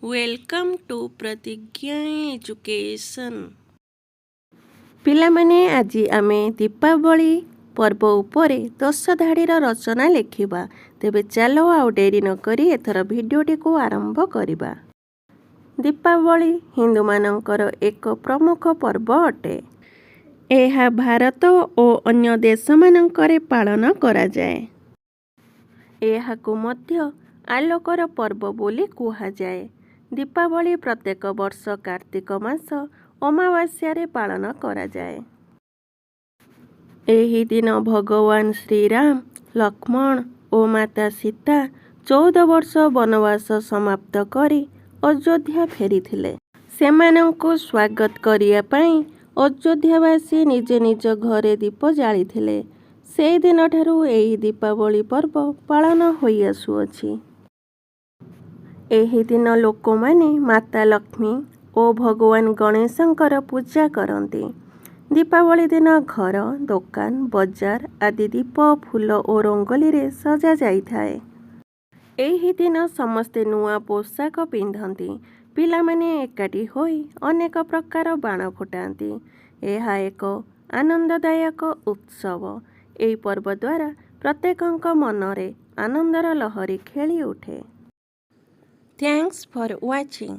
Welcome to प्रतिज्ञा education. पिलामाने आजी आमे दीपावली पर्व उपरे 10 धाड़ीर रचना लेखिबा। तेबे चलो आउ डेरी न करी एथर भिडियोटी को आरंभ करिबा। दीपावली हिंदू मानकर एक प्रमुख पर्व अटे। एहा भारत ओ अन्य देश मानकरे पालन करा जाए। एहाकु मध्य आलोकर पर्व बोली कुहा जाए। दीपावली प्रत्येक वर्ष कार्तिक मास अमावास्या पालन करा जाए। एही दिन भगवान श्रीराम लक्ष्मण और माता सीता 14 वर्ष वनवास समाप्त करी अयोध्या फेरीथिले। सेमानंकु स्वागत करिया पई अयोध्यावासी निज निज घरे दीप जालिथिले। से दिन ठारू एही दीपावली पर्व पालन होई आसुअछि। एही दिन लोकमाने माता लक्ष्मी और भगवान गणेशंकर पूजा करती। दीपावली दिन घर दुकान बजार आदि दीप फूल और रंगोली रे सजा जाइथाए। एही दिन समस्ते नुआ पोशाक पिंधती। पिलामाने एकाठी होई अनेक प्रकार बाण फुटाती। एहा एक आनंददायक उत्सव। एही पर्व द्वारा प्रत्येकଙ୍କ मनरे आनंदर लहरी खेली उठे। Thanks for watching.